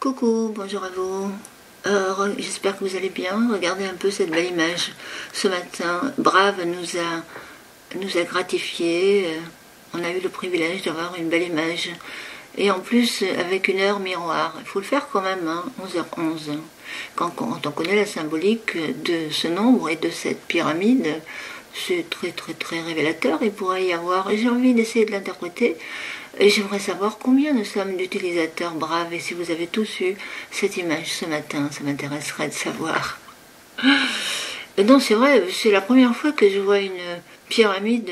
Coucou, bonjour à vous. J'espère que vous allez bien. Regardez un peu cette belle image. Ce matin, Brave nous a gratifié. On a eu le privilège d'avoir une belle image. Et en plus, avec une heure miroir. Il faut le faire quand même, hein, 11h11. Quand on connaît la symbolique de ce nombre et de cette pyramide, c'est très très très révélateur. Il pourrait y avoir, et j'ai envie d'essayer de l'interpréter, et j'aimerais savoir combien nous sommes d'utilisateurs braves, et si vous avez tous eu cette image ce matin, ça m'intéresserait de savoir. Non, c'est vrai, c'est la première fois que je vois une pyramide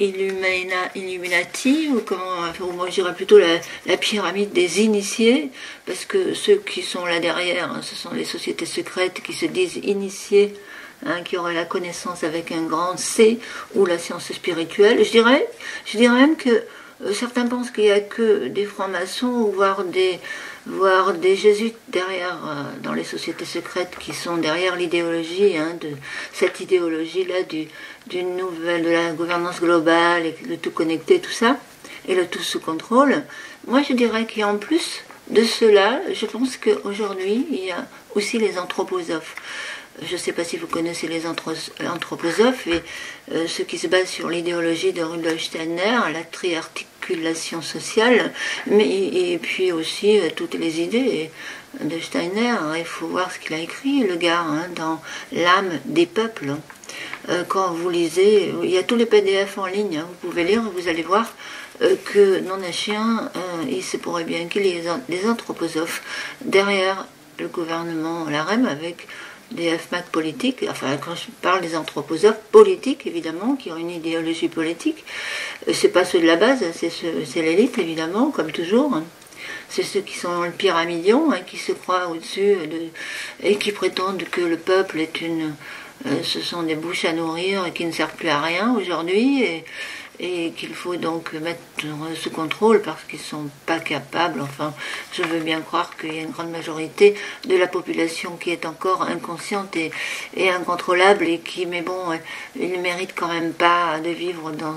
Illuminati, ou comment, enfin, moi je dirais plutôt la pyramide des initiés, parce que ceux qui sont là derrière, hein, ce sont les sociétés secrètes qui se disent initiés, hein, qui auraient la connaissance avec un grand C, ou la science spirituelle. Je dirais même que certains pensent qu'il n'y a que des francs-maçons, voire des jésuites derrière, dans les sociétés secrètes, qui sont derrière l'idéologie, hein, de cette idéologie-là d'une nouvelle, de la gouvernance globale, et le tout connecté, tout ça, et le tout sous contrôle. Moi, je dirais qu'en plus de cela, je pense qu'aujourd'hui, il y a aussi les anthroposophes. Je ne sais pas si vous connaissez les anthroposophes, et ceux qui se basent sur l'idéologie de Rudolf Steiner, la triarticulation sociale, et puis aussi toutes les idées de Steiner. Il faut voir ce qu'il a écrit, le gars, hein, dans L'âme des peuples. Quand vous lisez, il y a tous les PDF en ligne, hein, vous pouvez lire, vous allez voir que non un chien, il se pourrait bien qu'il y ait des anthroposophes derrière le gouvernement, la REM, avec des FMAC politiques, enfin quand je parle des anthroposophes politiques évidemment, qui ont une idéologie politique, c'est pas ceux de la base, c'est l'élite évidemment, comme toujours. C'est ceux qui sont le pyramidion, hein, qui se croient au-dessus et qui prétendent que le peuple est ce sont des bouches à nourrir et qui ne servent plus à rien aujourd'hui, et qu'il faut donc mettre sous contrôle parce qu'ils ne sont pas capables. Enfin, je veux bien croire qu'il y a une grande majorité de la population qui est encore inconsciente et incontrôlable, et qui, mais bon, ils ne méritent quand même pas de vivre dans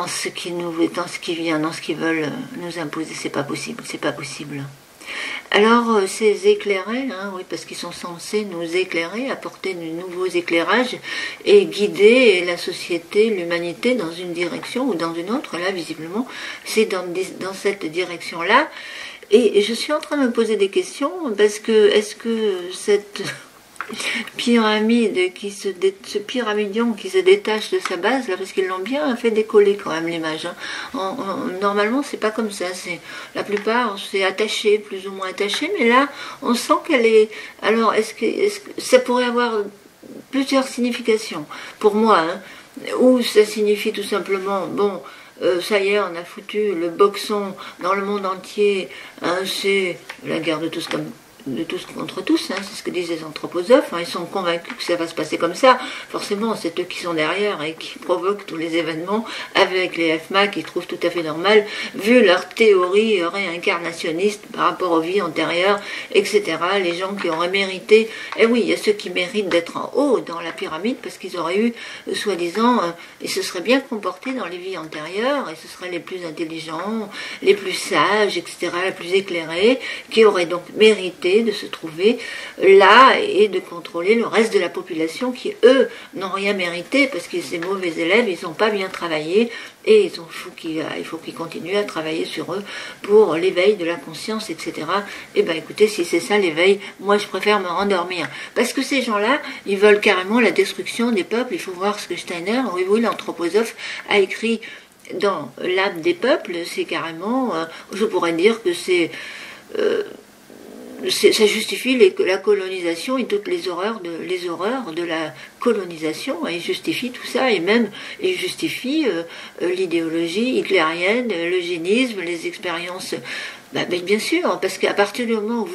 ce qui vient, dans ce qu'ils veulent nous imposer. C'est pas possible, c'est pas possible. Alors, ces éclairés, hein, oui, parce qu'ils sont censés nous éclairer, apporter de nouveaux éclairages et guider la société, l'humanité dans une direction ou dans une autre. Là, visiblement, c'est dans cette direction-là. Et je suis en train de me poser des questions, parce que est-ce que cette pyramide, ce pyramidion qui se détache de sa base, là, parce qu'ils l'ont bien fait décoller quand même l'image, hein. Normalement c'est pas comme ça, la plupart c'est attaché, plus ou moins attaché, mais là on sent qu'elle est. Alors est-ce que ça pourrait avoir plusieurs significations pour moi, hein, ou ça signifie tout simplement, bon, ça y est, on a foutu le boxon dans le monde entier, hein, c'est la guerre de tous contre tous, hein, c'est ce que disent les anthroposophes, hein, ils sont convaincus que ça va se passer comme ça. Forcément, c'est eux qui sont derrière et qui provoquent tous les événements avec les FMAC, qui trouvent tout à fait normal, vu leur théorie réincarnationniste par rapport aux vies antérieures, etc. Les gens qui auraient mérité, et oui, il y a ceux qui méritent d'être en haut dans la pyramide parce qu'ils auraient eu, soi-disant, ils se seraient bien comportés dans les vies antérieures, et ce seraient les plus intelligents, les plus sages, etc., les plus éclairés, qui auraient donc mérité de se trouver là et de contrôler le reste de la population qui, eux, n'ont rien mérité parce que ces mauvais élèves, ils n'ont pas bien travaillé, et il faut qu'ils continuent à travailler sur eux pour l'éveil de la conscience, etc. Et bien écoutez, si c'est ça l'éveil, moi je préfère me rendormir. Parce que ces gens-là, ils veulent carrément la destruction des peuples. Il faut voir ce que Steiner, oui, l'anthroposophe, a écrit dans L'âme des peuples. C'est carrément, je pourrais dire que ça justifie la colonisation et toutes les horreurs de la colonisation. Il justifie tout ça, et même il justifie l'idéologie hitlérienne, l'eugénisme, les expériences. Bien sûr, parce qu'à partir du moment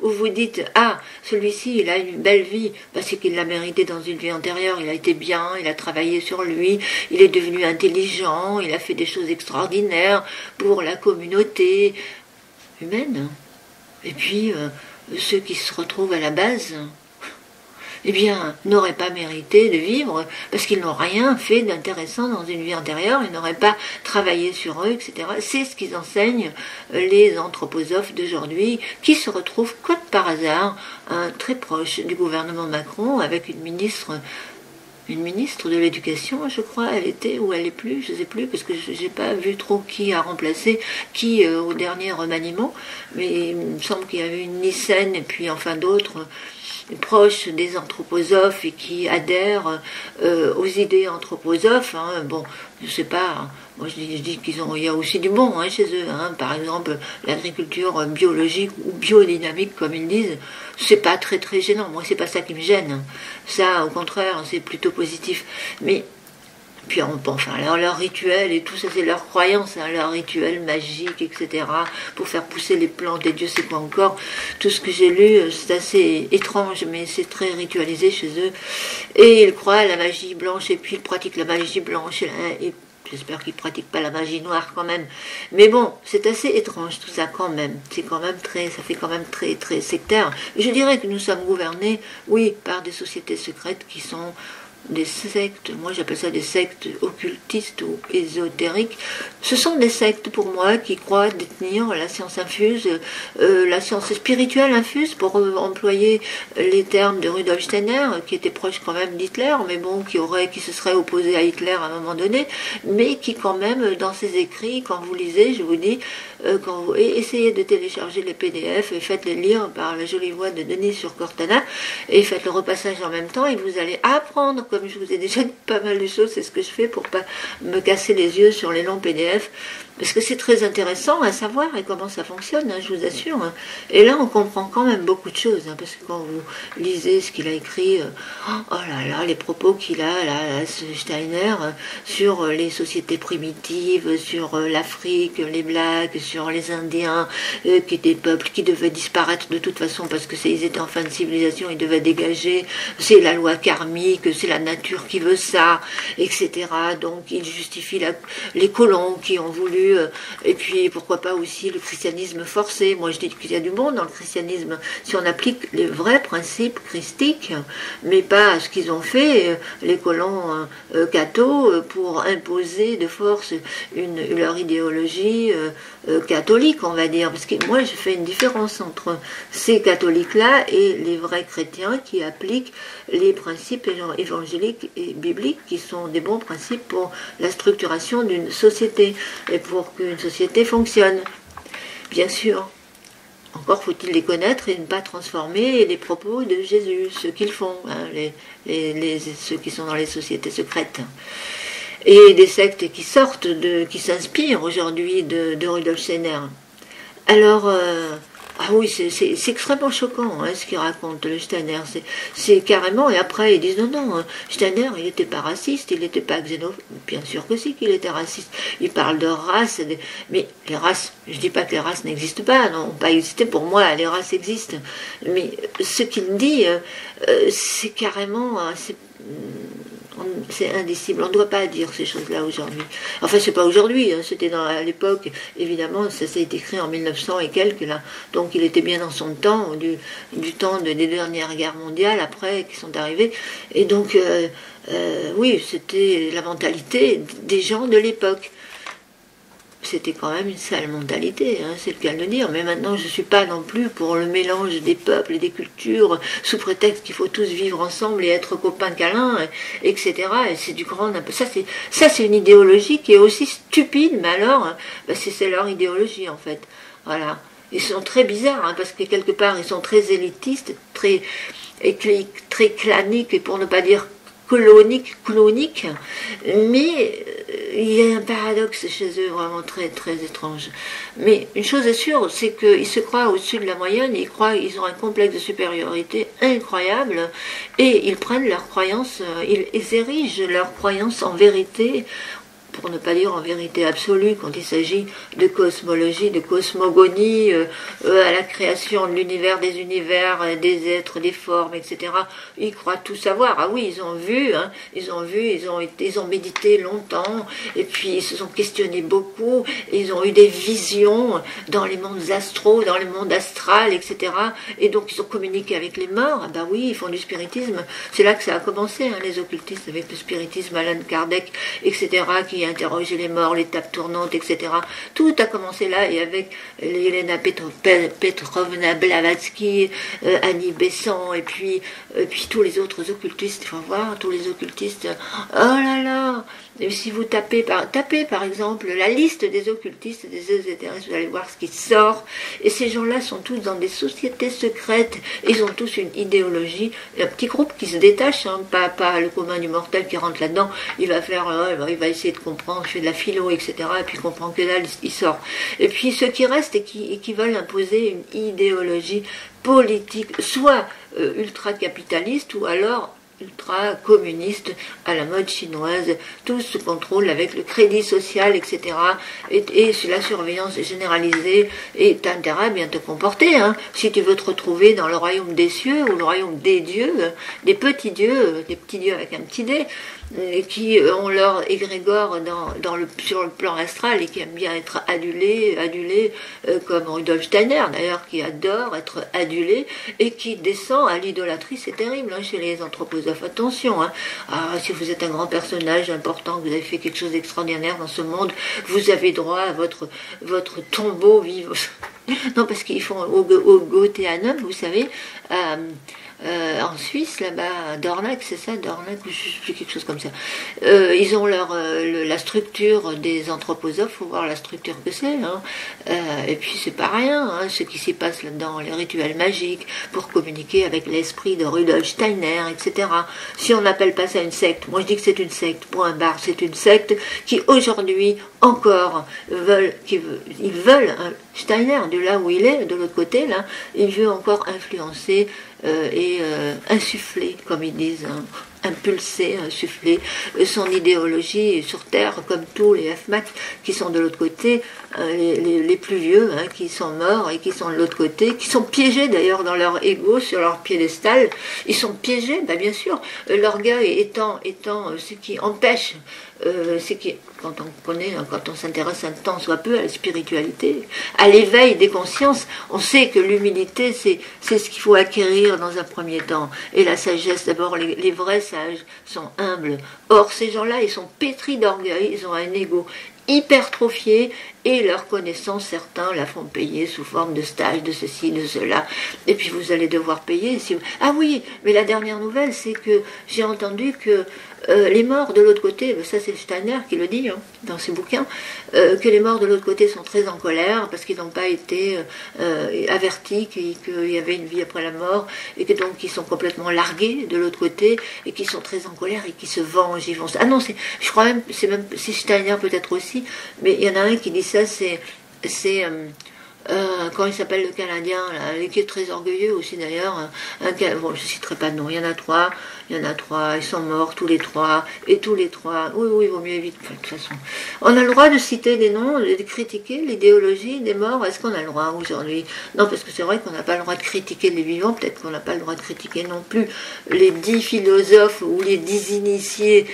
où vous dites ah, celui-ci il a une belle vie parce qu'il l'a mérité dans une vie antérieure, il a été bien, il a travaillé sur lui, il est devenu intelligent, il a fait des choses extraordinaires pour la communauté humaine. Et puis, ceux qui se retrouvent à la base, eh bien, n'auraient pas mérité de vivre parce qu'ils n'ont rien fait d'intéressant dans une vie antérieure, ils n'auraient pas travaillé sur eux, etc. C'est ce qu'ils enseignent les anthroposophes d'aujourd'hui, qui se retrouvent, comme par hasard, très proche du gouvernement Macron, avec une ministre de l'éducation, je crois, elle était, ou elle est plus, je ne sais plus, parce que je n'ai pas vu trop qui a remplacé qui au dernier remaniement, mais il me semble qu'il y avait une Nyssen et puis enfin d'autres proches des anthroposophes et qui adhèrent aux idées anthroposophes. Hein. Bon, je sais pas, hein. Moi je dis il y a aussi du bon hein, chez eux. Hein. Par exemple, l'agriculture biologique ou biodynamique, comme ils disent, c'est pas très très gênant. Moi, c'est pas ça qui me gêne. Ça, au contraire, c'est plutôt positif. Mais puis enfin, leur rituel et tout ça, c'est leur croyance, hein, leur rituel magique, etc. Pour faire pousser les plantes et Dieu sait quoi encore. Tout ce que j'ai lu, c'est assez étrange, mais c'est très ritualisé chez eux. Et ils croient à la magie blanche et puis ils pratiquent la magie blanche et j'espère qu'ils ne pratiquent pas la magie noire quand même. Mais bon, c'est assez étrange tout ça quand même. C'est quand même ça fait quand même très très sectaire. Je dirais que nous sommes gouvernés, oui, par des sociétés secrètes qui sont des sectes, moi j'appelle ça des sectes occultistes ou ésotériques. Ce sont des sectes pour moi qui croient détenir la science infuse, la science spirituelle infuse, pour employer les termes de Rudolf Steiner, qui était proche quand même d'Hitler, mais bon, qui se serait opposé à Hitler à un moment donné, mais qui quand même, dans ses écrits, quand vous lisez, je vous dis, quand vous essayez de télécharger les PDF et faites-les lire par la jolie voix de Denis sur Cortana, et faites le repassage en même temps, et vous allez apprendre, comme je vous ai déjà dit pas mal de choses, c'est ce que je fais pour pas me casser les yeux sur les longs PDF, parce que c'est très intéressant à savoir et comment ça fonctionne, hein, je vous assure. Hein. Et là, on comprend quand même beaucoup de choses, hein, parce que quand vous lisez ce qu'il a écrit, oh là là, les propos qu'il a, là, ce Steiner, sur les sociétés primitives, sur l'Afrique, les Blacks, sur les Indiens, qui étaient des peuples qui devaient disparaître de toute façon, parce que ils étaient en fin de civilisation, ils devaient dégager, c'est la loi karmique, c'est la nature qui veut ça, etc. Donc, il justifie les colons qui ont voulu et puis pourquoi pas aussi le christianisme forcé. Moi je dis qu'il y a du bon dans le christianisme si on applique les vrais principes christiques, mais pas ce qu'ils ont fait les colons cathos pour imposer de force leur idéologie catholique, on va dire. Parce que moi je fais une différence entre ces catholiques-là et les vrais chrétiens qui appliquent les principes évangéliques et bibliques qui sont des bons principes pour la structuration d'une société et pour qu'une société fonctionne. Bien sûr, encore faut-il les connaître et ne pas transformer les propos de Jésus, ceux qu'ils font, hein, ceux qui sont dans les sociétés secrètes. Et des sectes qui sortent, qui s'inspirent aujourd'hui de Rudolf Steiner. Alors, ah oui, c'est extrêmement choquant hein, ce qu'il raconte, le Steiner. C'est carrément, et après ils disent non, Steiner il n'était pas raciste, il n'était pas xénophobe. Bien sûr que si qu'il était raciste. Il parle de race, mais les races, je ne dis pas que les races n'existent pas, non, pas existé, pour moi les races existent. Mais ce qu'il dit, c'est carrément, c'est indicible. On ne doit pas dire ces choses-là aujourd'hui. Enfin, c'est pas aujourd'hui, hein, c'était à l'époque, évidemment, ça s'est écrit en 1900 et quelques, là. Donc il était bien dans son temps, du temps des dernières guerres mondiales, après, qui sont arrivées. Et donc, oui, c'était la mentalité des gens de l'époque. C'était quand même une sale mentalité, hein, c'est le cas de le dire. Mais maintenant, je ne suis pas non plus pour le mélange des peuples et des cultures, sous prétexte qu'il faut tous vivre ensemble et être copains câlins, etc. Et c'est du grand... Ça, c'est une idéologie qui est aussi stupide, mais alors, c'est leur idéologie, en fait. Voilà. Ils sont très bizarres, hein, parce que quelque part, ils sont très élitistes, très claniques, et pour ne pas dire cloniques, mais il y a un paradoxe chez eux vraiment très très étrange. Mais une chose est sûre, c'est qu'ils se croient au-dessus de la moyenne, ils ont un complexe de supériorité incroyable, et ils prennent leur croyance, ils érigent leur croyance en vérité, pour ne pas dire en vérité absolue, quand il s'agit de cosmologie, de cosmogonie, à la création de l'univers, des univers, des êtres, des formes, etc. Ils croient tout savoir. Ah oui, ils ont vu, hein, ils ont médité longtemps, et puis ils se sont questionnés beaucoup, ils ont eu des visions dans les mondes astraux, dans les mondes astrales, etc. Et donc ils ont communiqué avec les morts. Ah ben oui, ils font du spiritisme. C'est là que ça a commencé, hein, les occultistes, avec le spiritisme, Alan Kardec, etc., qui interrogeait les morts, les tables tournantes, etc. Tout a commencé là, et avec Elena Petrovna Blavatsky, Annie Besant, et puis tous les autres occultistes, il faut voir, tous les occultistes, oh là là. Et si vous tapez par exemple la liste des occultistes et des ésotériques, vous allez voir ce qui sort. Et ces gens-là sont tous dans des sociétés secrètes. Ils ont tous une idéologie. Un petit groupe qui se détache, hein, pas le commun du mortel qui rentre là-dedans. Il va faire, il va essayer de comprendre, fait de la philo, etc. Et puis il comprend que là, il sort. Et puis ceux qui restent et qui veulent imposer une idéologie politique, soit ultra-capitaliste, ou alors ultra-communiste à la mode chinoise, tout se contrôle avec le crédit social, etc. Et la surveillance généralisée, et t'as intérêt à bien te comporter, hein, si tu veux te retrouver dans le royaume des cieux ou le royaume des dieux, des petits dieux, des petits dieux avec un petit dé, qui ont leur égrégore sur le plan astral et qui aiment bien être adulés, comme Rudolf Steiner d'ailleurs, qui adore être adulé et qui descend à l'idolâtrie. C'est terrible, hein, chez les anthroposophes. Attention, hein. Ah, si vous êtes un grand personnage important, que vous avez fait quelque chose d'extraordinaire dans ce monde, vous avez droit à votre tombeau vivant. Non, parce qu'ils font au Goetheanum, vous savez, en Suisse, là-bas, à Dornach, c'est ça, Dornach, ou je sais quelque chose comme ça. Ils ont la structure des anthroposophes, faut voir la structure que c'est, hein. Et puis c'est pas rien, hein, ce qui s'y passe là-dedans, les rituels magiques, pour communiquer avec l'esprit de Rudolf Steiner, etc. Si on n'appelle pas ça une secte, moi je dis que c'est une secte, point barre, c'est une secte qui aujourd'hui encore ils veulent, hein, Steiner, de là où il est, de l'autre côté, là, il veut encore influencer et insuffler, comme ils disent, hein, impulser, insuffler son idéologie sur Terre, comme tous les FMAC qui sont de l'autre côté, les plus vieux, hein, qui sont morts et qui sont de l'autre côté, qui sont piégés d'ailleurs dans leur ego, sur leur piédestal. Ils sont piégés, ben bien sûr, l'orgueil étant ce qui empêche, quand on connaît, quand on s'intéresse un temps soit peu à la spiritualité, à l'éveil des consciences, on sait que l'humilité, c'est ce qu'il faut acquérir dans un premier temps. Et la sagesse, d'abord, les vrais sages sont humbles. Or, ces gens-là, ils sont pétris d'orgueil, ils ont un ego hypertrophié, et leur connaissance, certains la font payer sous forme de stage, de ceci, de cela, et puis vous allez devoir payer. Ah oui, mais la dernière nouvelle, c'est que j'ai entendu que les morts de l'autre côté, ça c'est Steiner qui le dit, hein, dans ses bouquins, que les morts de l'autre côté sont très en colère parce qu'ils n'ont pas été avertis qu'il y avait une vie après la mort, et que donc ils sont complètement largués de l'autre côté, et qu'ils sont très en colère et qu'ils se vengent. Ah non, je crois même, c'est Steiner peut-être aussi, mais il y en a un qui dit ça, c'est quand il s'appelle le Canadien, là, qui est très orgueilleux aussi d'ailleurs, bon, je ne citerai pas de nom, il y en a trois, ils sont morts tous les trois, oui, il vaut mieux éviter, de toute façon. On a le droit de citer des noms, de critiquer l'idéologie des morts, est-ce qu'on a le droit aujourd'hui? Non, parce que c'est vrai qu'on n'a pas le droit de critiquer les vivants, peut-être qu'on n'a pas le droit de critiquer non plus les 10 philosophes ou les 10 initiés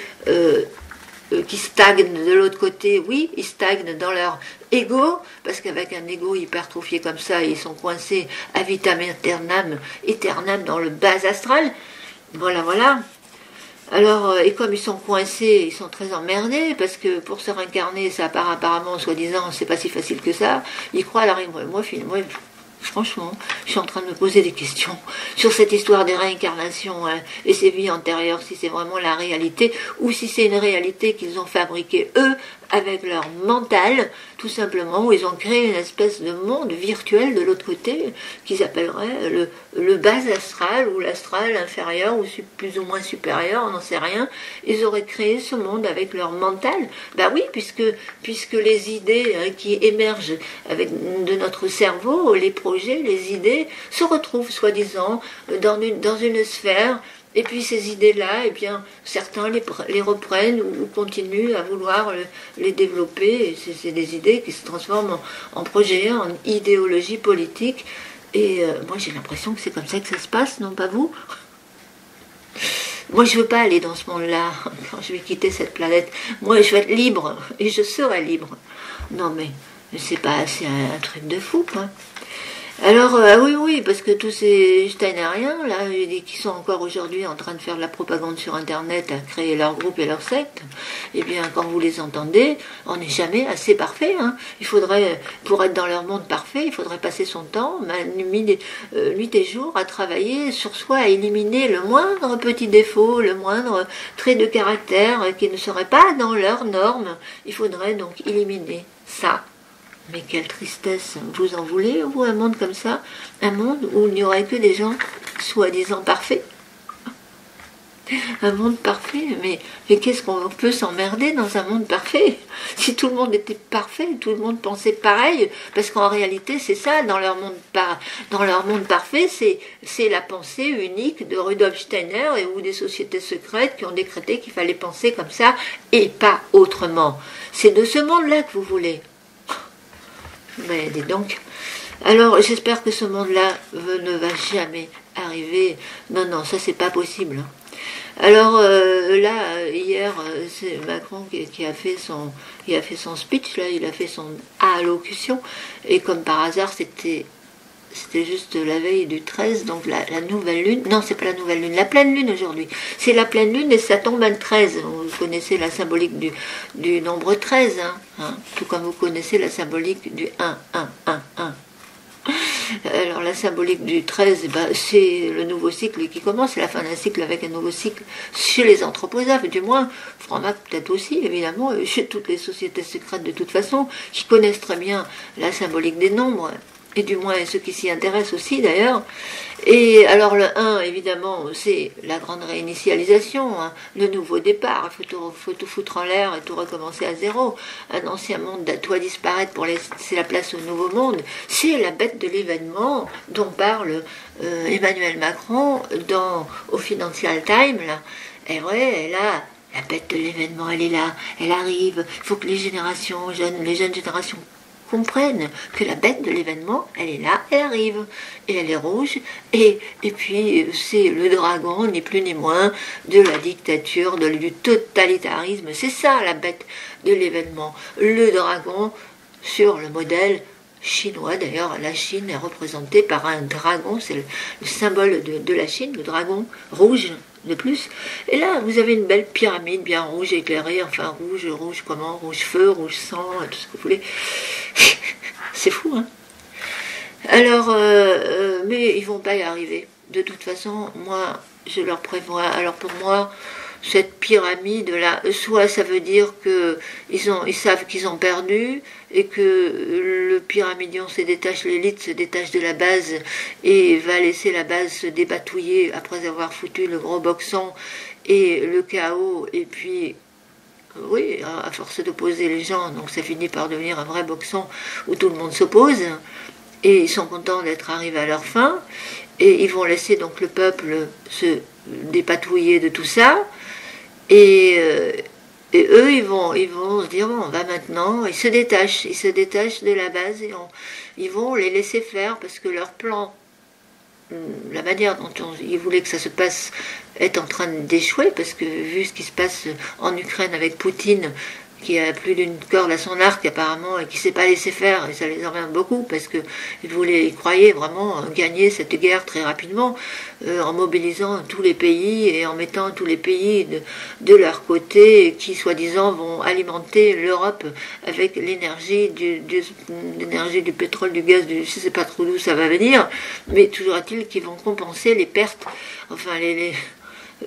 qui stagnent de l'autre côté. Oui, ils stagnent dans leur ego, parce qu'avec un ego hypertrophié comme ça, ils sont coincés à vitam aeternam dans le bas astral. Voilà. Alors, et comme ils sont coincés, ils sont très emmerdés, parce que pour se réincarner, ça part apparemment, soi-disant, c'est pas si facile que ça. Ils croient à la réincarnation. Moi, franchement, je suis en train de me poser des questions sur cette histoire des réincarnations, hein, et ces vies antérieures, si c'est vraiment la réalité, ou si c'est une réalité qu'ils ont fabriquée eux, avec leur mental, tout simplement, où ils ont créé une espèce de monde virtuel de l'autre côté, qu'ils appelleraient le bas astral, ou l'astral inférieur, ou plus ou moins supérieur, on n'en sait rien. Ils auraient créé ce monde avec leur mental. Ben oui, puisque les idées, hein, qui émergent de notre cerveau, les projets, les idées, se retrouvent, soi-disant, dans une sphère, Et puis ces idées-là, eh bien, certains les reprennent ou continuent à vouloir les développer. C'est des idées qui se transforment en projets, en idéologie politique. Et moi, j'ai l'impression que c'est comme ça que ça se passe, non pas vous? Moi, je ne veux pas aller dans ce monde-là quand je vais quitter cette planète. Moi, je vais être libre et je serai libre. Non, mais c'est pas c'est un truc de fou, quoi. Alors, oui, parce que tous ces Steineriens, là, qui sont encore aujourd'hui en train de faire de la propagande sur Internet, à créer leur groupe et leur secte, eh bien, quand vous les entendez, on n'est jamais assez parfait. Hein. Il faudrait, pour être dans leur monde parfait, il faudrait passer son temps, nuit et jour, à travailler sur soi, à éliminer le moindre petit défaut, le moindre trait de caractère qui ne serait pas dans leurs normes. Il faudrait donc éliminer ça. Mais quelle tristesse, vous en voulez, vous, un monde comme ça? Un monde où il n'y aurait que des gens soi-disant parfaits? Un monde parfait? Mais qu'est-ce qu'on peut s'emmerder dans un monde parfait? Si tout le monde était parfait, tout le monde pensait pareil, parce qu'en réalité, c'est ça, dans leur monde parfait, c'est la pensée unique de Rudolf Steiner ou des sociétés secrètes qui ont décrété qu'il fallait penser comme ça et pas autrement. C'est de ce monde-là que vous voulez. Mais dis donc. Alors, j'espère que ce monde-là ne va jamais arriver. Non, ça, c'est pas possible. Alors, là, hier, c'est Macron qui a fait son speech, là, il a fait son allocution, et comme par hasard, c'était juste la veille du 13, donc la nouvelle lune. Non, c'est pas la nouvelle lune, la pleine lune aujourd'hui. C'est la pleine lune et ça tombe à 13. Vous connaissez la symbolique du nombre 13, hein, tout comme vous connaissez la symbolique du 1, 1, 1, 1. Alors la symbolique du 13, c'est le nouveau cycle qui commence, c'est la fin d'un cycle avec un nouveau cycle chez les anthroposophes, du moins, Franck peut-être aussi, évidemment, chez toutes les sociétés secrètes de toute façon, qui connaissent très bien la symbolique des nombres, et du moins ceux qui s'y intéressent aussi d'ailleurs. Et alors le 1, évidemment, c'est la grande réinitialisation, hein, le nouveau départ, il faut tout foutre en l'air et tout recommencer à zéro. Un ancien monde doit disparaître pour laisser la place au nouveau monde. C'est la bête de l'événement dont parle Emmanuel Macron au Financial Times. Là. Et ouais, là, la bête de l'événement, elle est là, elle arrive. Il faut que les jeunes générations comprennent que la bête de l'événement, elle est là, elle arrive, et elle est rouge, et puis c'est le dragon, ni plus ni moins, de la dictature, du totalitarisme, c'est ça la bête de l'événement, le dragon sur le modèle chinois. D'ailleurs, la Chine est représentée par un dragon, c'est le symbole de la Chine, le dragon rouge de plus. Et là, vous avez une belle pyramide bien rouge éclairée, enfin rouge comment? Rouge feu, rouge sang, tout ce que vous voulez. C'est fou, hein? Alors, mais ils vont pas y arriver. De toute façon, moi, je leur prévois. Alors pour moi, cette pyramide-là, soit ça veut dire qu'ils savent qu'ils ont perdu et que le pyramidion se détache, l'élite se détache de la base et va laisser la base se dépatouiller après avoir foutu le gros boxon et le chaos, et puis oui, à force d'opposer les gens, donc ça finit par devenir un vrai boxon où tout le monde s'oppose et ils sont contents d'être arrivés à leur fin et ils vont laisser donc le peuple se dépatouiller de tout ça. Et eux, ils vont se dire, bon, on va maintenant, ils se détachent de la base et ils vont les laisser faire parce que leur plan, la manière dont ils voulaient que ça se passe, est en train d'échouer parce que vu ce qui se passe en Ukraine avec Poutine, qui a plus d'une corde à son arc apparemment et qui ne s'est pas laissé faire, et ça les emmerde beaucoup parce qu'ils croyaient vraiment gagner cette guerre très rapidement en mobilisant tous les pays et en mettant tous les pays de leur côté qui soi-disant vont alimenter l'Europe avec l'énergie du pétrole, du gaz, je ne sais pas trop d'où ça va venir, mais toujours est-il qu'ils vont compenser les pertes, enfin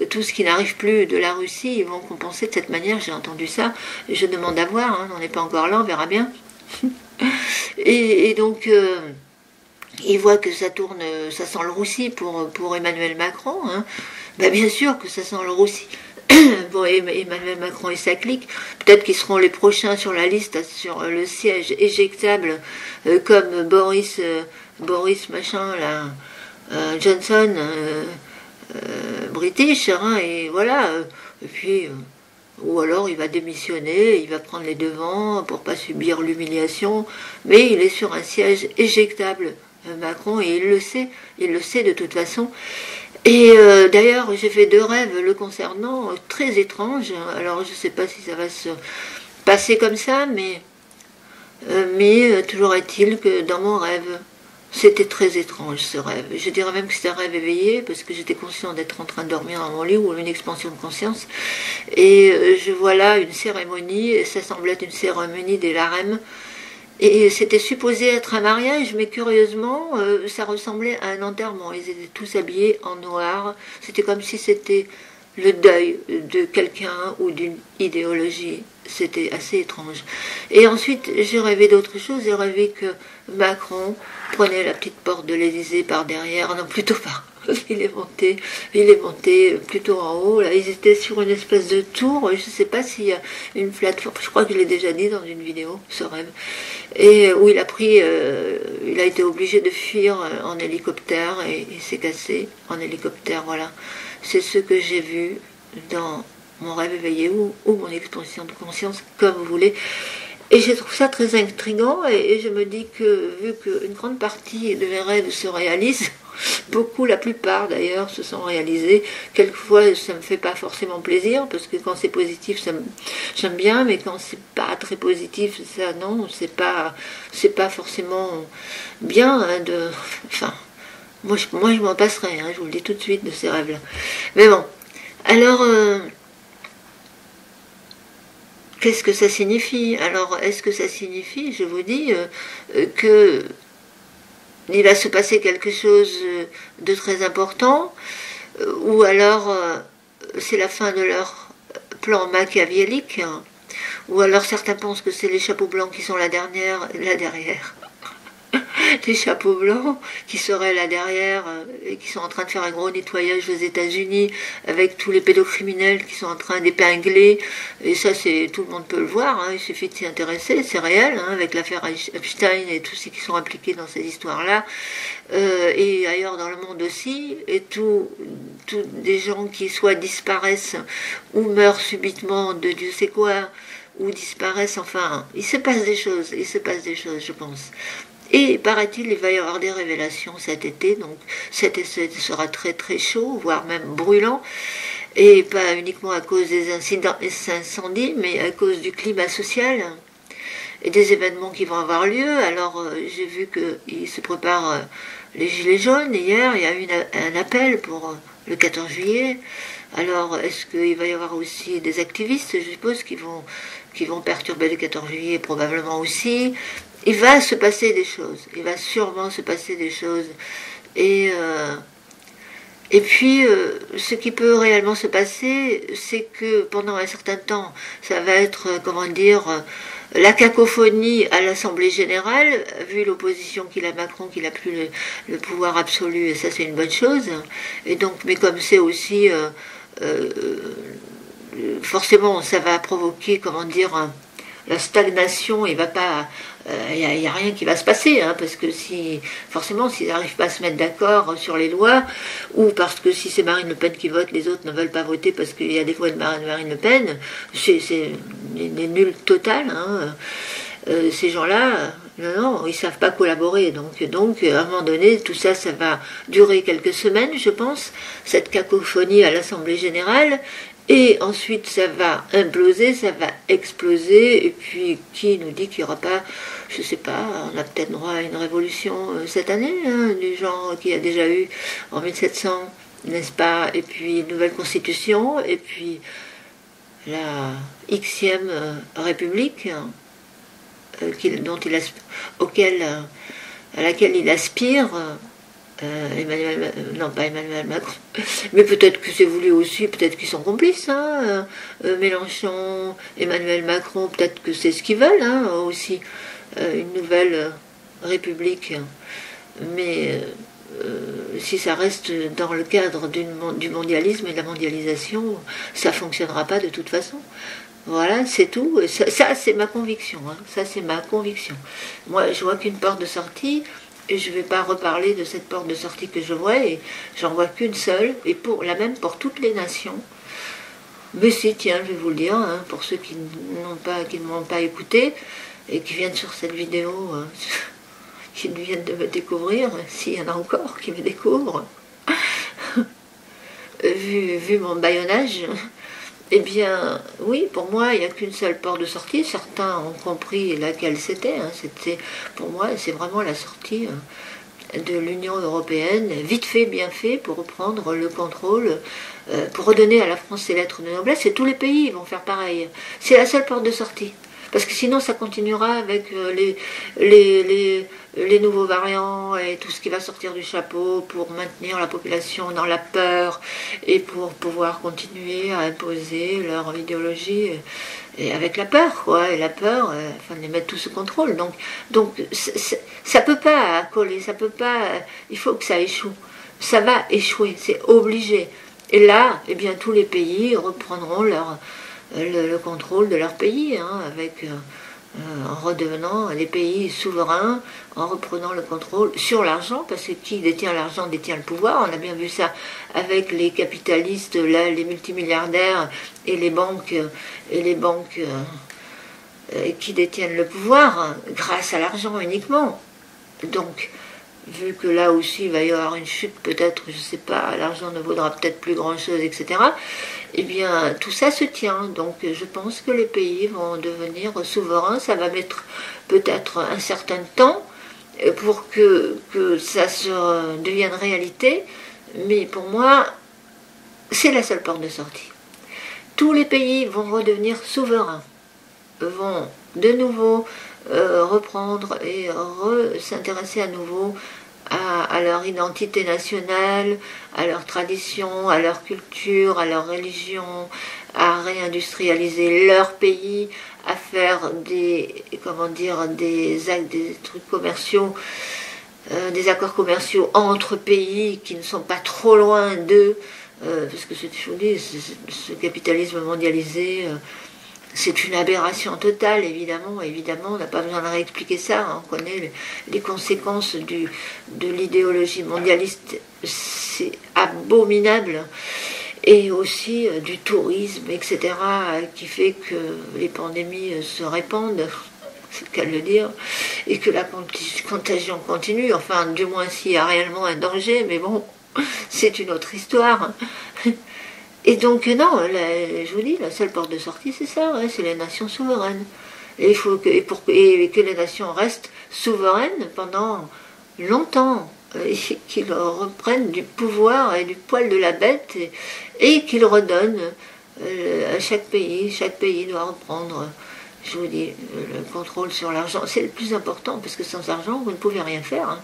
tout ce qui n'arrive plus de la Russie, ils vont compenser de cette manière, j'ai entendu ça, et je demande à voir, on n'est pas encore là, on verra bien. et donc, ils voient que ça tourne, ça sent le roussi pour Emmanuel Macron, bien sûr que ça sent le roussi. Bon, Emmanuel Macron et sa clique, peut-être qu'ils seront les prochains sur la liste, sur le siège éjectable, comme Boris machin, là, Johnson, british, hein, et voilà, et puis, ou alors il va démissionner, il va prendre les devants pour pas subir l'humiliation, mais il est sur un siège éjectable, Macron, et il le sait de toute façon. Et d'ailleurs, j'ai fait 2 rêves le concernant, très étranges. Alors, je ne sais pas si ça va se passer comme ça, mais toujours est-il que dans mon rêve, c'était très étrange ce rêve. Je dirais même que c'était un rêve éveillé, parce que j'étais consciente d'être en train de dormir dans mon lit, ou une expansion de conscience. Et je vois là une cérémonie, et ça semble être une cérémonie des Larèmes. Et c'était supposé être un mariage, mais curieusement, ça ressemblait à un enterrement. Ils étaient tous habillés en noir. C'était comme si c'était le deuil de quelqu'un ou d'une idéologie. C'était assez étrange. Et ensuite, j'ai rêvé d'autre chose. J'ai rêvé que Macron prenait la petite porte de l'Élysée par derrière, non, plutôt par... Il est monté plutôt en haut. Là, ils étaient sur une espèce de tour. Je ne sais pas s'il y a une plateforme. Je crois que je l'ai déjà dit dans une vidéo, ce rêve. Et où il a été obligé de fuir en hélicoptère et il s'est cassé en hélicoptère. Voilà. C'est ce que j'ai vu dans mon rêve éveillé ou mon expansion de conscience, comme vous voulez. Et je trouve ça très intriguant et je me dis que vu qu'une grande partie de mes rêves se réalisent, beaucoup, la plupart d'ailleurs, se sont réalisés. Quelquefois, ça me fait pas forcément plaisir, parce que quand c'est positif, j'aime bien, mais quand c'est pas très positif, ça, non, c'est pas forcément bien, hein, enfin, moi je m'en passerai, hein, je vous le dis tout de suite, de ces rêves-là. Mais bon, alors, qu'est-ce que ça signifie? Alors, est-ce que ça signifie, je vous dis, que il va se passer quelque chose de très important, ou alors c'est la fin de leur plan machiavélique, hein, ou alors certains pensent que c'est les chapeaux blancs qui sont là derrière, les chapeaux blancs qui seraient là derrière et qui sont en train de faire un gros nettoyage aux États-Unis avec tous les pédocriminels qui sont en train d'épingler. Et ça, tout le monde peut le voir, hein, il suffit de s'y intéresser, c'est réel, hein, avec l'affaire Epstein et tous ceux qui sont impliqués dans ces histoires-là, et ailleurs dans le monde aussi, et tous des gens qui soit disparaissent ou meurent subitement de Dieu sait quoi, ou disparaissent, enfin, il se passe des choses, je pense. Et paraît-il, il va y avoir des révélations cet été, donc cet été sera très très chaud, voire même brûlant, et pas uniquement à cause des incendies, mais à cause du climat social et des événements qui vont avoir lieu. Alors j'ai vu qu'il se prépare les Gilets jaunes. Hier, il y a eu un appel pour le 14 juillet. Alors est-ce qu'il va y avoir aussi des activistes, je suppose, qui vont perturber le 14 juillet, probablement aussi. Il va se passer des choses, il va sûrement se passer des choses. Et puis, ce qui peut réellement se passer, c'est que pendant un certain temps, ça va être, comment dire, la cacophonie à l'Assemblée générale, vu l'opposition qu'il a Macron, qu'il n'a plus le pouvoir absolu, et ça c'est une bonne chose. Et donc, mais comme c'est aussi, forcément, ça va provoquer, comment dire, la stagnation, il n'y a rien qui va se passer, hein, parce que forcément, s'ils n'arrivent pas à se mettre d'accord sur les lois, ou parce que si c'est Marine Le Pen qui vote, les autres ne veulent pas voter parce qu'il y a des voix de Marine Le Pen, c'est nul total, hein. Ces gens-là, non, ils ne savent pas collaborer, donc à un moment donné, tout ça, ça va durer quelques semaines, je pense, cette cacophonie à l'Assemblée générale. Et ensuite, ça va imploser, ça va exploser. Et puis, qui nous dit qu'il n'y aura pas, je ne sais pas, on a peut-être droit à une révolution cette année, hein, du genre qu'il y a déjà eu en 1700, n'est-ce pas? Et puis, une nouvelle constitution, et puis la Xème République, hein, à laquelle il aspire. Non pas Emmanuel Macron, mais peut-être que c'est voulu aussi, peut-être qu'ils sont complices, hein, Mélenchon, Emmanuel Macron, peut-être que c'est ce qu'ils veulent, hein, aussi, une nouvelle république, mais si ça reste dans le cadre du mondialisme et de la mondialisation, ça ne fonctionnera pas de toute façon. Voilà, c'est tout. Ça c'est ma conviction, hein. Ça c'est ma conviction. Moi, je vois qu'une porte de sortie. Et je ne vais pas reparler de cette porte de sortie que je vois, et j'en vois qu'une seule, et la même pour toutes les nations. Mais si, tiens, je vais vous le dire, hein, pour ceux qui ne m'ont pas écouté, et qui viennent sur cette vidéo, qui viennent de me découvrir, s'il y en a encore qui me découvrent, vu mon bâillonnage, eh bien, oui, pour moi, il n'y a qu'une seule porte de sortie. Certains ont compris laquelle c'était. Hein. Pour moi, c'est vraiment la sortie de l'Union européenne, vite fait, bien fait, pour reprendre le contrôle, pour redonner à la France ses lettres de noblesse. Et tous les pays vont faire pareil. C'est la seule porte de sortie. Parce que sinon, ça continuera avec les nouveaux variants et tout ce qui va sortir du chapeau pour maintenir la population dans la peur et pour pouvoir continuer à imposer leur idéologie et avec la peur, quoi. Et la peur, enfin, les mettre tout sous contrôle. Donc ça peut pas coller, ça peut pas. Il faut que ça échoue. Ça va échouer, c'est obligé. Et là, eh bien, tous les pays reprendront le contrôle de leur pays, hein, en redevenant les pays souverains, en reprenant le contrôle sur l'argent, parce que qui détient l'argent détient le pouvoir. On a bien vu ça avec les capitalistes, là, les multimilliardaires et les banques qui détiennent le pouvoir, hein, grâce à l'argent uniquement. Donc, vu que là aussi il va y avoir une chute, peut-être, je ne sais pas, l'argent ne vaudra peut-être plus grand-chose, etc., eh bien, tout ça se tient. Donc, je pense que les pays vont devenir souverains. Ça va mettre peut-être un certain temps pour que ça devienne réalité, mais pour moi, c'est la seule porte de sortie. Tous les pays vont redevenir souverains, vont de nouveau reprendre et s'intéresser à nouveau à leur identité nationale, à leur tradition, à leur culture, à leur religion, à réindustrialiser leur pays, à faire des trucs commerciaux, des accords commerciaux entre pays qui ne sont pas trop loin d'eux, parce que je vous dis, ce capitalisme mondialisé, c'est une aberration totale, évidemment, on n'a pas besoin de réexpliquer ça, hein, on connaît les conséquences de l'idéologie mondialiste, c'est abominable, et aussi du tourisme, etc., qui fait que les pandémies se répandent, c'est le cas de le dire, et que la contagion continue, enfin, du moins s'il y a réellement un danger, mais bon, c'est une autre histoire. Et donc, non, je vous dis, la seule porte de sortie, c'est ça, ouais, c'est les nations souveraines. Et il faut que les nations restent souveraines pendant longtemps, et qu'ils reprennent du pouvoir et du poil de la bête, et qu'ils redonnent à chaque pays. Chaque pays doit reprendre, je vous dis, le contrôle sur l'argent. C'est le plus important, parce que sans argent, vous ne pouvez rien faire. Hein.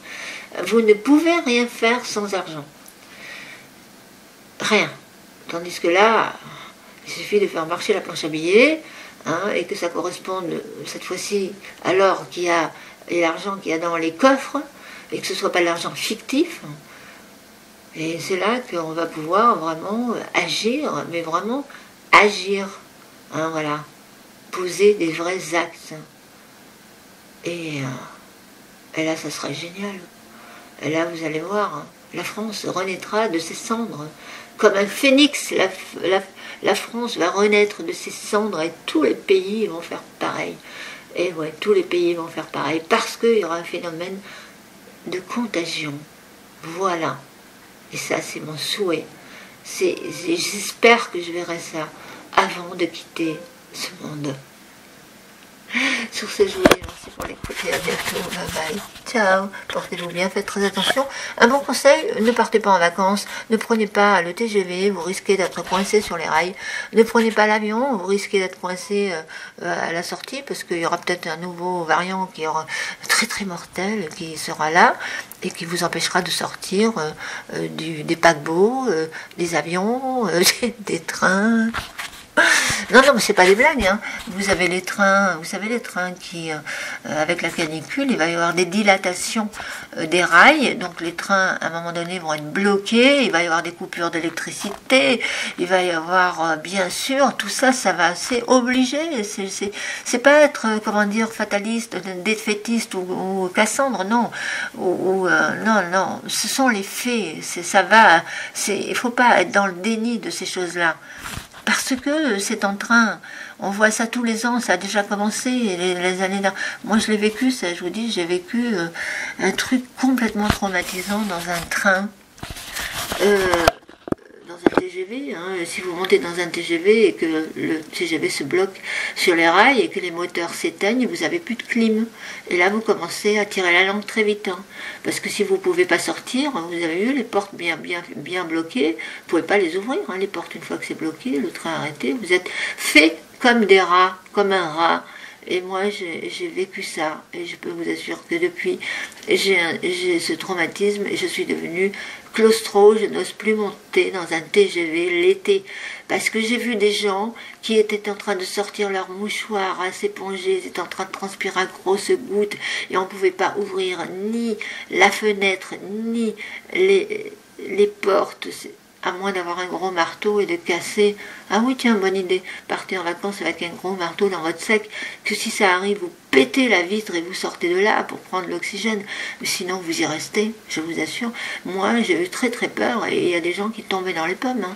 Vous ne pouvez rien faire sans argent. Rien. Tandis que là, il suffit de faire marcher la planche à billets, hein, et que ça corresponde cette fois-ci à l'or qu'il y a et l'argent qu'il y a dans les coffres, et que ce ne soit pas de l'argent fictif. Et c'est là qu'on va pouvoir vraiment agir, mais vraiment agir, hein, voilà, poser des vrais actes. Et là, ça sera génial. Et là, vous allez voir, hein, la France renaîtra de ses cendres. Comme un phénix, la France va renaître de ses cendres et tous les pays vont faire pareil. Et ouais, tous les pays vont faire pareil parce qu'il y aura un phénomène de contagion. Voilà. Et ça, c'est mon souhait. J'espère que je verrai ça avant de quitter ce monde. Sur ce, je vous dis merci pour l'écouter, à bientôt, bye bye, ciao, portez-vous bien, faites très attention. Un bon conseil, ne partez pas en vacances, ne prenez pas le TGV, vous risquez d'être coincé sur les rails, ne prenez pas l'avion, vous risquez d'être coincé à la sortie, parce qu'il y aura peut-être un nouveau variant qui aura très très mortel, qui sera là, et qui vous empêchera de sortir des paquebots, des avions, des trains. Non, non, mais c'est pas des blagues. Hein. Vous avez les trains, vous savez les trains qui, avec la canicule, il va y avoir des dilatations des rails. Donc les trains, à un moment donné, vont être bloqués. Il va y avoir des coupures d'électricité. Il va y avoir, bien sûr, tout ça, ça va, c'est obligé. C'est pas être, comment dire, fataliste, défaitiste ou Cassandre, non. Non, non. Ce sont les faits. Ça va. Il faut pas être dans le déni de ces choses-là. Parce que c'est en train, on voit ça tous les ans, ça a déjà commencé, les années dernières. Moi je l'ai vécu, ça, je vous dis, j'ai vécu un truc complètement traumatisant dans un train, dans un TGV. Hein. Si vous montez dans un TGV et que le TGV se bloque sur les rails et que les moteurs s'éteignent, vous n'avez plus de clim. Et là vous commencez à tirer la langue très vite. Hein. Parce que si vous ne pouvez pas sortir, vous avez vu les portes bien bloquées, vous ne pouvez pas les ouvrir, hein, les portes une fois que c'est bloqué, le train arrêté, vous êtes fait comme des rats, comme un rat. Et moi, j'ai vécu ça. Et je peux vous assurer que depuis, j'ai ce traumatisme et je suis devenue claustro. Je n'ose plus monter dans un TGV l'été. Parce que j'ai vu des gens qui étaient en train de sortir leur mouchoir à s'éponger. Ils étaient en train de transpirer à grosses gouttes. Et on ne pouvait pas ouvrir ni la fenêtre, ni les portes. À moins d'avoir un gros marteau et de casser. Ah oui, tiens, bonne idée. Partez en vacances avec un gros marteau dans votre sac, que si ça arrive, vous pétez la vitre et vous sortez de là pour prendre l'oxygène. Mais sinon, vous y restez, je vous assure. Moi, j'ai eu très très peur et il y a des gens qui tombaient dans les pommes. Hein.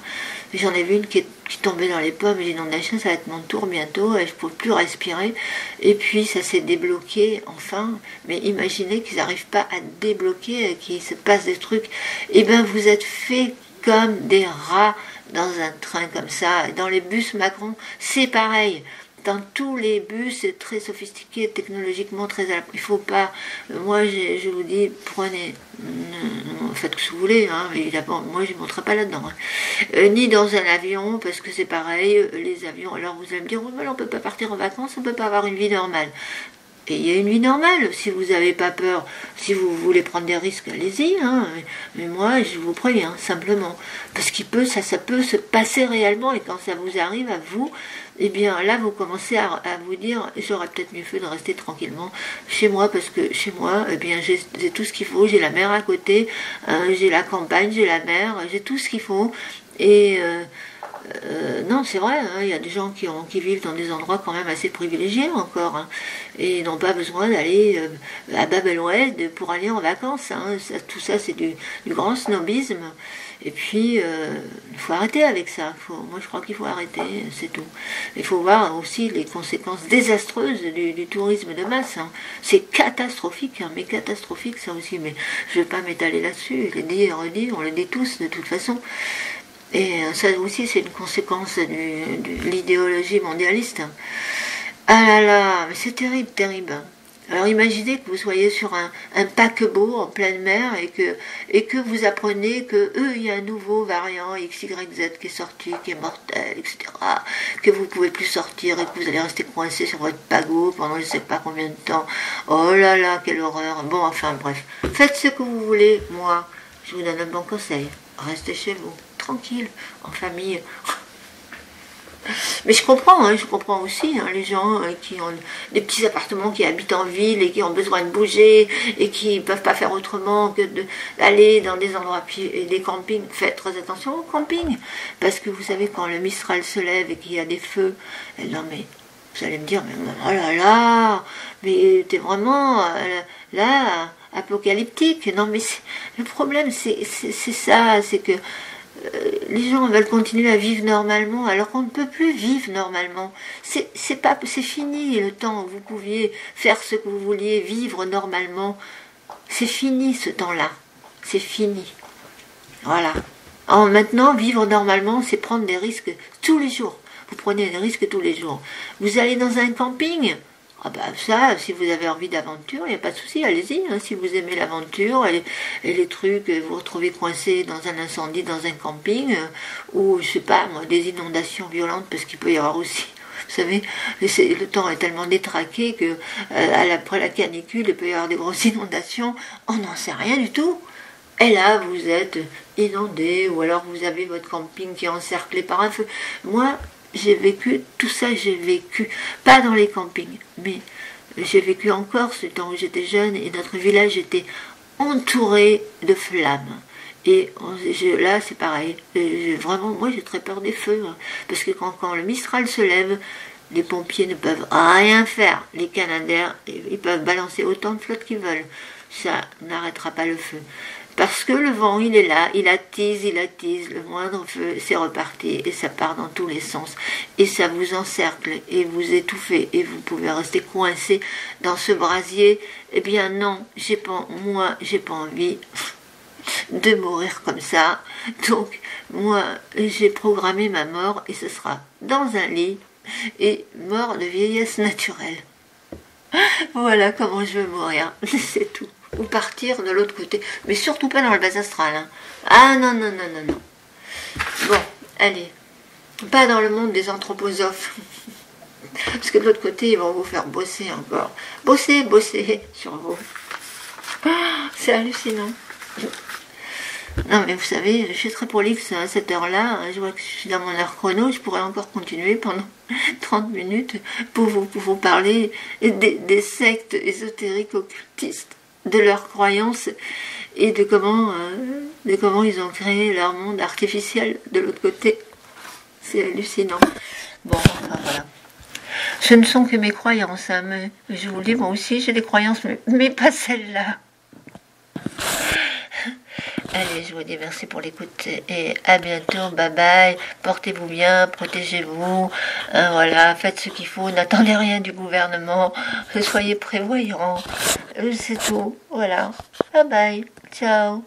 J'en ai vu une qui tombait dans les pommes et j'ai dit non, ça va être mon tour bientôt et je ne peux plus respirer. Et puis, ça s'est débloqué enfin. Mais imaginez qu'ils n'arrivent pas à débloquer, qu'il se passe des trucs. Eh bien, vous êtes fait comme des rats dans un train comme ça. Dans les bus Macron, c'est pareil. Dans tous les bus, c'est très sophistiqué, technologiquement très... Il faut pas... Moi, je vous dis, prenez... faites ce que vous voulez, hein, évidemment. Moi, je ne monterai pas là-dedans. Hein. Ni dans un avion, parce que c'est pareil. Les avions... Alors, vous allez me dire, oh, on ne peut pas partir en vacances, on ne peut pas avoir une vie normale. Et il y a une vie normale, si vous n'avez pas peur, si vous voulez prendre des risques, allez-y, hein. Mais moi, je vous préviens, simplement, parce ça peut se passer réellement, et quand ça vous arrive à vous, eh bien là, vous commencez à vous dire, j'aurais peut-être mieux fait de rester tranquillement chez moi, parce que chez moi, eh bien, j'ai tout ce qu'il faut, j'ai la mer à côté, j'ai la campagne, j'ai la mer, j'ai tout ce qu'il faut, et... non, c'est vrai, hein, il y a des gens qui vivent dans des endroits quand même assez privilégiés encore, hein, et n'ont pas besoin d'aller à Bab el-Oued pour aller en vacances. Hein, tout ça, c'est du grand snobisme. Et puis, il faut arrêter avec ça. Moi, je crois qu'il faut arrêter, c'est tout. Il faut voir aussi les conséquences désastreuses du tourisme de masse. Hein. C'est catastrophique, hein, mais catastrophique ça aussi. Mais je ne vais pas m'étaler là-dessus. Je l'ai dit et redit, on le dit tous de toute façon. Et ça aussi, c'est une conséquence de l'idéologie mondialiste. Ah là là, mais c'est terrible, terrible. Alors imaginez que vous soyez sur un paquebot en pleine mer et que vous apprenez il y a un nouveau variant XYZ qui est sorti, qui est mortel, etc. Que vous ne pouvez plus sortir et que vous allez rester coincé sur votre paquebot pendant je ne sais pas combien de temps. Oh là là, quelle horreur. Bon, enfin bref. Faites ce que vous voulez. Moi, je vous donne un bon conseil. Restez chez vous, tranquille, en famille. Mais je comprends aussi les gens qui ont des petits appartements, qui habitent en ville et qui ont besoin de bouger et qui ne peuvent pas faire autrement que d'aller dans des endroits, des campings. Faites très attention au camping, parce que vous savez, quand le Mistral se lève et qu'il y a des feux, non mais, vous allez me dire, mais oh là là, mais t'es vraiment là, apocalyptique. Non mais le problème c'est ça, c'est que les gens veulent continuer à vivre normalement alors qu'on ne peut plus vivre normalement. C'est fini le temps où vous pouviez faire ce que vous vouliez, vivre normalement. C'est fini ce temps-là. C'est fini. Voilà. Maintenant, vivre normalement, c'est prendre des risques tous les jours. Vous prenez des risques tous les jours. Vous allez dans un camping. Ah bah ça, si vous avez envie d'aventure, il n'y a pas de souci, allez-y. Hein, si vous aimez l'aventure et les trucs, vous vous retrouvez coincé dans un incendie, dans un camping, ou je sais pas, moi, des inondations violentes, parce qu'il peut y avoir aussi, vous savez, le temps est tellement détraqué que après la canicule, il peut y avoir des grosses inondations, on n'en sait rien du tout. Et là, vous êtes inondé, ou alors vous avez votre camping qui est encerclé par un feu. Moi, j'ai vécu, tout ça j'ai vécu, pas dans les campings, mais j'ai vécu en Corse, le temps où j'étais jeune, et notre village était entouré de flammes. Et là, c'est pareil. Vraiment, moi, j'ai très peur des feux. Hein, parce que quand le Mistral se lève, les pompiers ne peuvent rien faire. Les Canadaires, ils peuvent balancer autant de flotte qu'ils veulent. Ça n'arrêtera pas le feu. Parce que le vent, il est là, il attise, le moindre feu, c'est reparti, et ça part dans tous les sens. Et ça vous encercle, et vous étouffez, et vous pouvez rester coincé dans ce brasier. Eh bien non, moi, j'ai pas envie de mourir comme ça. Donc, moi, j'ai programmé ma mort, et ce sera dans un lit, et mort de vieillesse naturelle. Voilà comment je veux mourir, c'est tout. Ou partir de l'autre côté, mais surtout pas dans le bas astral. Hein. Ah non, non, non, non, non. Bon, allez, pas dans le monde des anthroposophes. Parce que de l'autre côté, ils vont vous faire bosser encore. Bosser sur vous. C'est hallucinant. Non, mais vous savez, je suis très prolixe à cette heure-là. Je vois que je suis dans mon heure chrono. Je pourrais encore continuer pendant 30 minutes pour vous parler des sectes ésotériques occultistes, de leurs croyances et de comment ils ont créé leur monde artificiel de l'autre côté. C'est hallucinant. Bon, enfin voilà. Ce ne sont que mes croyances. Hein, mais je vous le dis, moi aussi j'ai des croyances, mais pas celles-là. Allez, je vous dis merci pour l'écoute et à bientôt, bye bye, portez-vous bien, protégez-vous, voilà, faites ce qu'il faut, n'attendez rien du gouvernement, soyez prévoyants, c'est tout, voilà, bye bye, ciao.